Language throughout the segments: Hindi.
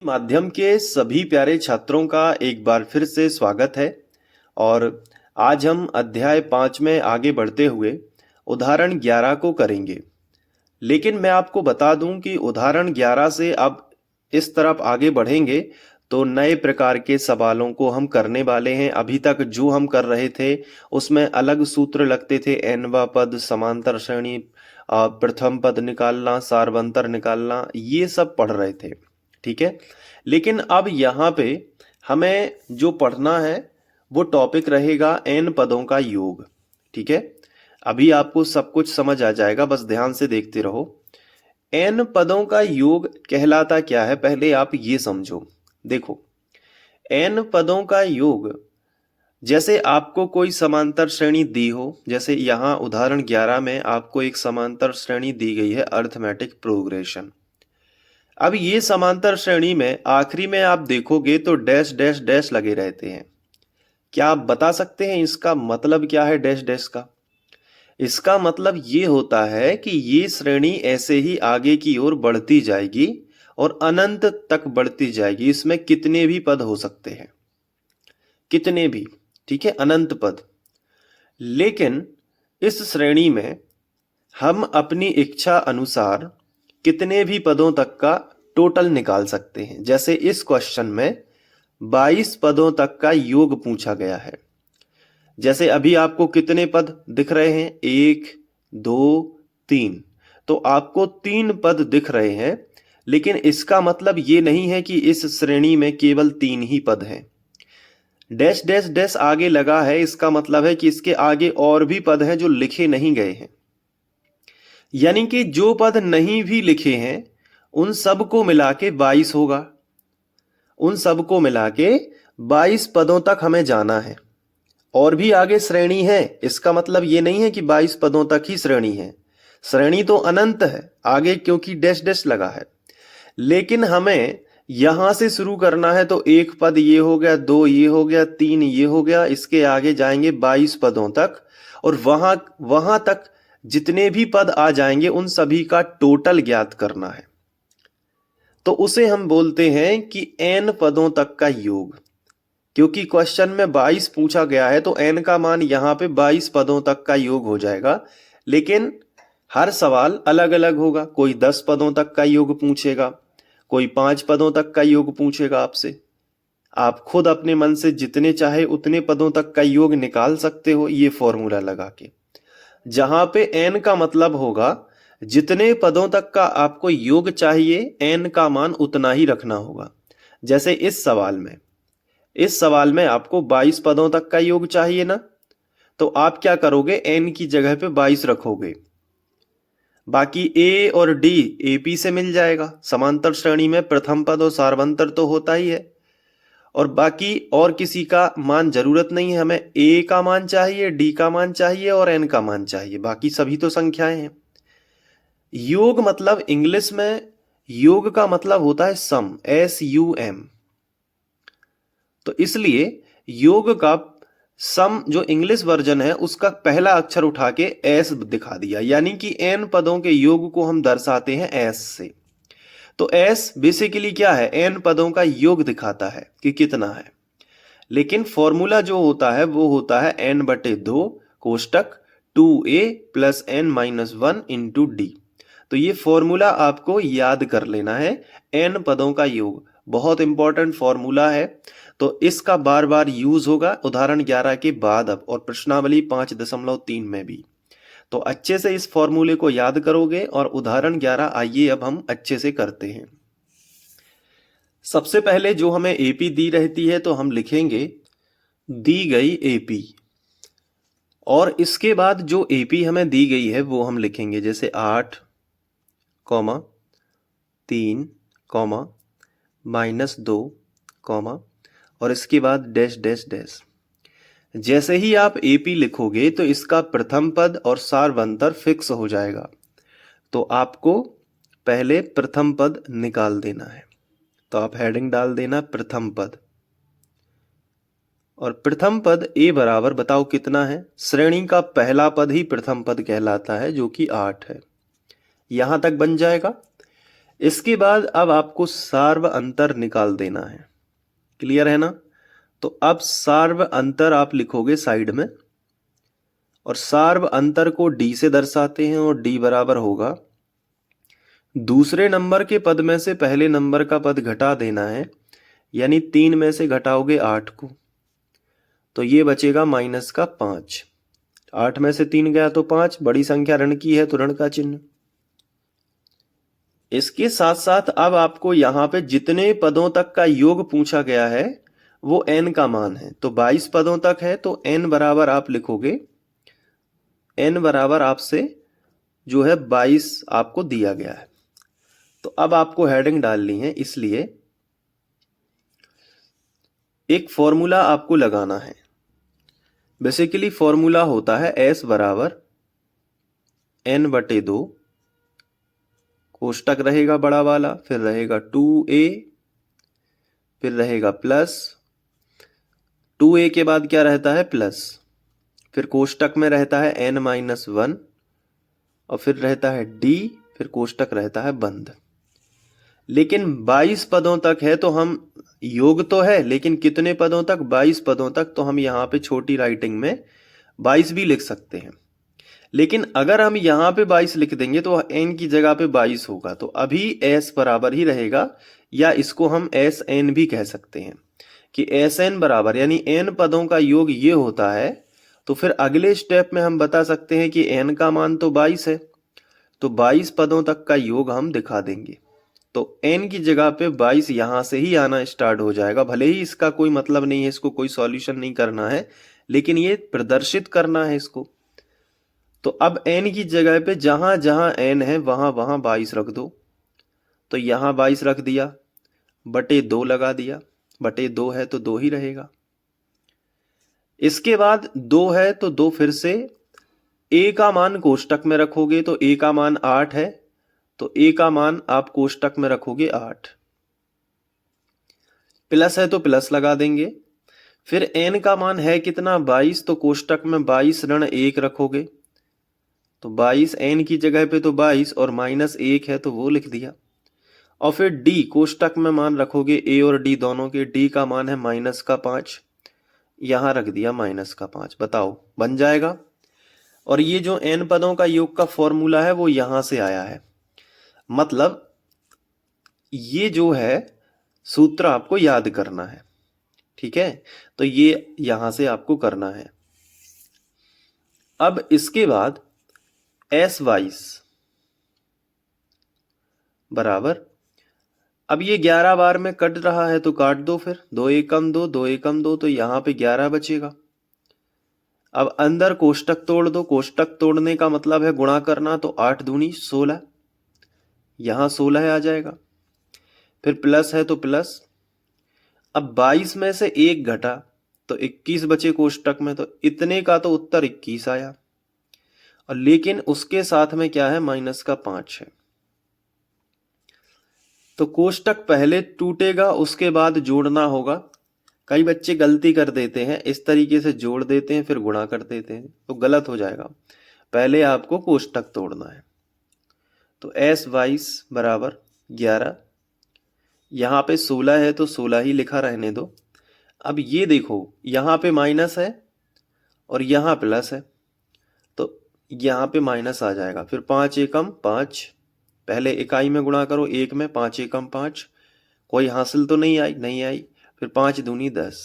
माध्यम के सभी प्यारे छात्रों का एक बार फिर से स्वागत है। और आज हम अध्याय 5 में आगे बढ़ते हुए उदाहरण 11 को करेंगे। लेकिन मैं आपको बता दूं कि उदाहरण 11 से अब इस तरफ आगे बढ़ेंगे तो नए प्रकार के सवालों को हम करने वाले हैं। अभी तक जो हम कर रहे थे उसमें अलग सूत्र लगते थे, nवा पद, समांतर श्रेणी, प्रथम पद निकालना, सारवंतर निकालना, ये सब पढ़ रहे थे। ठीक है, लेकिन अब यहाँ पे हमें जो पढ़ना है वो टॉपिक रहेगा n पदों का योग। ठीक है, अभी आपको सब कुछ समझ आ जाएगा, बस ध्यान से देखते रहो। n पदों का योग कहलाता क्या है, पहले आप ये समझो। देखो, n पदों का योग, जैसे आपको कोई समांतर श्रेणी दी हो, जैसे यहाँ उदाहरण 11 में आपको एक समांतर श्रेणी दी गई है, अरिथमेटिक प्रोग्रेशन। अब ये समांतर श्रेणी में आखिरी में आप देखोगे तो डैश डैश डैश लगे रहते हैं। क्या आप बता सकते हैं इसका मतलब क्या है डैश डैश का? इसका मतलब ये होता है कि ये श्रेणी ऐसे ही आगे की ओर बढ़ती जाएगी और अनंत तक बढ़ती जाएगी। इसमें कितने भी पद हो सकते हैं, कितने भी, ठीक है, अनंत पद। लेकिन इस श्रेणी में हम अपनी इच्छा अनुसार कितने भी पदों तक का टोटल निकाल सकते हैं। जैसे इस क्वेश्चन में 22 पदों तक का योग पूछा गया है। जैसे अभी आपको कितने पद दिख रहे हैं, 1 2 3, तो आपको 3 पद दिख रहे हैं। लेकिन इसका मतलब ये नहीं है कि इस श्रेणी में केवल 3 ही पद हैं। डैश डैश डैश आगे लगा है, इसका मतलब है कि इसके आगे और भी पद हैं जो लिखे नहीं गए हैं। यानी कि जो पद नहीं भी लिखे हैं उन सबको मिला के 22 होगा। उन सबको मिला के 22 पदों तक हमें जाना है। और भी आगे श्रेणी है, इसका मतलब ये नहीं है कि 22 पदों तक ही श्रेणी है। श्रेणी तो अनंत है आगे, क्योंकि डैश डैश लगा है। लेकिन हमें यहां से शुरू करना है, तो एक पद ये हो गया, 2 ये हो गया, 3 ये हो गया, इसके आगे जाएंगे 22 पदों तक। और वहां तक जितने भी पद आ जाएंगे उन सभी का टोटल ज्ञात करना है। तो उसे हम बोलते हैं कि n पदों तक का योग। क्योंकि क्वेश्चन में 22 पूछा गया है तो n का मान यहाँ पे 22 पदों तक का योग हो जाएगा। लेकिन हर सवाल अलग अलग होगा। कोई 10 पदों तक का योग पूछेगा, कोई 5 पदों तक का योग पूछेगा आपसे। आप खुद अपने मन से जितने चाहे उतने पदों तक का योग निकाल सकते हो ये फॉर्मूला लगा के। जहां पे n का मतलब होगा जितने पदों तक का आपको योग चाहिए, n का मान उतना ही रखना होगा। जैसे इस सवाल में आपको 22 पदों तक का योग चाहिए ना, तो आप क्या करोगे, n की जगह पे 22 रखोगे। बाकी a और d AP से मिल जाएगा। समांतर श्रेणी में प्रथम पद और सारवंतर तो होता ही है। और बाकी और किसी का मान जरूरत नहीं है, हमें a का मान चाहिए, d का मान चाहिए और n का मान चाहिए। बाकी सभी तो संख्याएं हैं। योग मतलब इंग्लिश में योग का मतलब होता है सम, SUM। तो इसलिए योग का सम जो इंग्लिश वर्जन है उसका पहला अक्षर उठा के S दिखा दिया, यानी कि n पदों के योग को हम दर्शाते हैं S से। तो S बेसिकली क्या है, n पदों का योग दिखाता है कि कितना है। लेकिन फॉर्मूला जो होता है वो होता है n/2 कोष्टक 2a + n-1 into D. तो ये फॉर्मूला आपको याद कर लेना है, n पदों का योग। बहुत इंपॉर्टेंट फॉर्मूला है, तो इसका बार बार यूज होगा उदाहरण 11 के बाद अब, और प्रश्नावली 5.3 में भी। तो अच्छे से इस फॉर्मूले को याद करोगे। और उदाहरण 11 आइए अब हम अच्छे से करते हैं। सबसे पहले जो हमें AP दी रहती है तो हम लिखेंगे दी गई AP, और इसके बाद जो AP हमें दी गई है वो हम लिखेंगे, जैसे 8, 3, -2, और इसके बाद डैश डैश डैश। जैसे ही आप AP लिखोगे तो इसका प्रथम पद और सारवंतर फिक्स हो जाएगा। तो आपको पहले प्रथम पद निकाल देना है। तो आप हेडिंग डाल देना प्रथम पद। और प्रथम पद A बराबर बताओ कितना है, श्रेणी का पहला पद ही प्रथम पद कहलाता है जो कि 8 है। यहां तक बन जाएगा। इसके बाद अब आपको सार्व अंतर निकाल देना है। क्लियर है ना? तो अब सार्व अंतर आप लिखोगे साइड में, और सार्व अंतर को डी से दर्शाते हैं, और डी बराबर होगा दूसरे नंबर के पद में से पहले नंबर का पद घटा देना है, यानी 3 में से घटाओगे 8 को, तो ये बचेगा -5। 8 में से 3 गया तो 5, बड़ी संख्या ऋण की है तो ऋण का चिन्ह। इसके साथ साथ अब आपको यहाँ पे जितने पदों तक का योग पूछा गया है वो n का मान है, तो 22 पदों तक है, तो n बराबर आप लिखोगे, n बराबर आपसे जो है 22 आपको दिया गया है। तो अब आपको हेडिंग डालनी है, इसलिए एक फॉर्मूला आपको लगाना है। बेसिकली फॉर्मूला होता है s बराबर n/2, कोष्टक रहेगा बड़ा वाला, फिर रहेगा 2a, फिर रहेगा प्लस 2a के बाद क्या रहता है प्लस, फिर कोष्टक में रहता है n-1, और फिर रहता है d, फिर कोष्टक रहता है बंद। लेकिन 22 पदों तक है, तो हम योग तो है लेकिन कितने पदों तक, 22 पदों तक, तो हम यहाँ पे छोटी राइटिंग में 22 भी लिख सकते हैं। लेकिन अगर हम यहाँ पे 22 लिख देंगे तो n की जगह पे 22 होगा, तो अभी s बराबर ही रहेगा, या इसको हम sn भी कह सकते हैं कि sn बराबर, यानी n पदों का योग ये होता है। तो फिर अगले स्टेप में हम बता सकते हैं कि n का मान तो 22 है, तो 22 पदों तक का योग हम दिखा देंगे, तो n की जगह पे 22 यहां से ही आना स्टार्ट हो जाएगा। भले ही इसका कोई मतलब नहीं है, इसको कोई सॉल्यूशन नहीं करना है, लेकिन ये प्रदर्शित करना है इसको। तो अब n की जगह पे जहां जहां n है वहां वहां 22 रख दो, तो यहां 22 रख दिया, बटे 2 लगा दिया, बटे 2 है तो 2 ही रहेगा। इसके बाद 2 है तो 2 फिर से a का मान कोष्टक में रखोगे, तो a का मान 8 है, तो a का मान आप कोष्टक में रखोगे 8, प्लस है तो प्लस लगा देंगे। फिर n का मान है कितना 22, तो कोष्टक में 22 ऋण 1 रखोगे, तो 22 n की जगह पे तो 22 और -1 है तो वो लिख दिया। और फिर d कोष्टक में मान रखोगे a और d दोनों के, d का मान है -5, यहां रख दिया -5। बताओ बन जाएगा। और ये जो n पदों का योग का फॉर्मूला है वो यहां से आया है, मतलब ये जो है सूत्र आपको याद करना है, ठीक है? तो ये यहां से आपको करना है। अब इसके बाद s22 बराबर, अब ये 11 बार में कट रहा है तो काट दो, फिर 2 एकम 2, 2 एकम 2, तो यहां पे 11 बचेगा। अब अंदर कोष्टक तोड़ दो, कोष्टक तोड़ने का मतलब है गुणा करना, तो 8 दूनी 16, यहां 16 आ जाएगा। फिर प्लस है तो प्लस, अब 22 में से 1 घटा तो 21 बचे कोष्टक में, तो इतने का तो उत्तर 21 आया, और लेकिन उसके साथ में क्या है -5 है, तो कोष्टक पहले टूटेगा उसके बाद जोड़ना होगा। कई बच्चे गलती कर देते हैं, इस तरीके से जोड़ देते हैं फिर गुणा कर देते हैं, तो गलत हो जाएगा। पहले आपको कोष्टक तोड़ना है, तो s22 बराबर 11, यहाँ पे 16 है तो 16 ही लिखा रहने दो। अब ये देखो यहाँ पे माइनस है और यहाँ प्लस है, तो यहाँ पे माइनस आ जाएगा। फिर 5 एकम 5, पहले इकाई में गुणा करो, 1 में 5 एकम 5, कोई हासिल तो नहीं आई, नहीं आई। फिर 5 दूनी 10।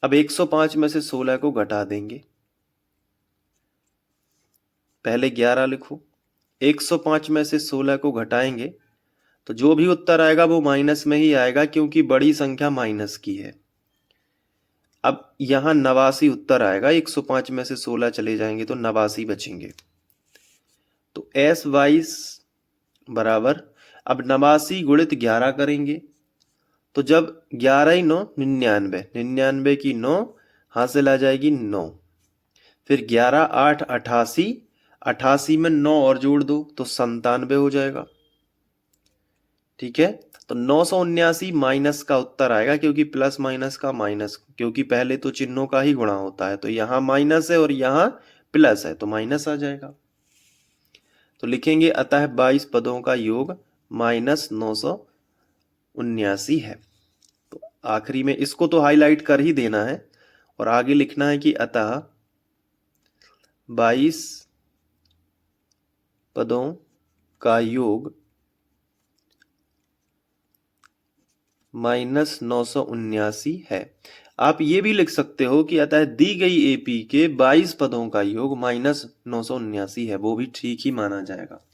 अब 105 में से 16 को घटा देंगे, पहले 11 लिखो, 105 में से 16 को घटाएंगे तो जो भी उत्तर आएगा वो माइनस में ही आएगा, क्योंकि बड़ी संख्या माइनस की है। अब यहां 89 उत्तर आएगा, 105 में से 16 चले जाएंगे तो 89 बचेंगे। तो s22 बराबर, अब 89 गुणित 11 करेंगे, तो जब 11 9 99, 99 की 9 हासिल आ जाएगी 9। फिर 11 8 88, 88 में 9 और जोड़ दो तो 97 हो जाएगा, ठीक है? तो 979 माइनस का उत्तर आएगा, क्योंकि प्लस माइनस का माइनस, क्योंकि पहले तो चिन्हों का ही गुणा होता है, तो यहाँ माइनस है और यहाँ प्लस है तो माइनस आ जाएगा। तो लिखेंगे अतः 22 पदों का योग माइनस 979 है। तो आखिरी में इसको तो हाईलाइट कर ही देना है और आगे लिखना है कि अतः 22 पदों का योग माइनस 979 है। आप ये भी लिख सकते हो कि अतः दी गई एपी के 22 पदों का योग माइनस 979 है, वो भी ठीक ही माना जाएगा।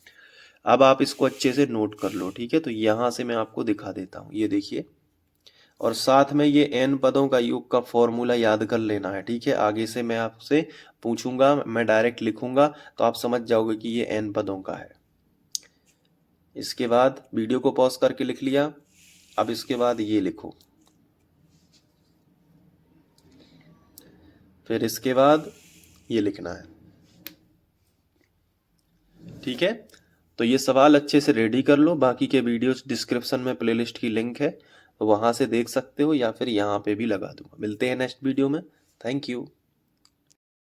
अब आप इसको अच्छे से नोट कर लो, ठीक है। तो यहां से मैं आपको दिखा देता हूं, ये देखिए, और साथ में ये n पदों का योग का फॉर्मूला याद कर लेना है, ठीक है। आगे से मैं आपसे पूछूंगा, मैं डायरेक्ट लिखूंगा तो आप समझ जाओगे कि ये n पदों का है। इसके बाद वीडियो को पॉज करके लिख लिया। अब इसके बाद ये लिखो, फिर इसके बाद ये लिखना है, ठीक है। तो ये सवाल अच्छे से रेडी कर लो। बाकी के वीडियोस डिस्क्रिप्शन में प्लेलिस्ट की लिंक है, तो वहां से देख सकते हो या फिर यहाँ पे भी लगा दूंगा। मिलते हैं नेक्स्ट वीडियो में। Thank you.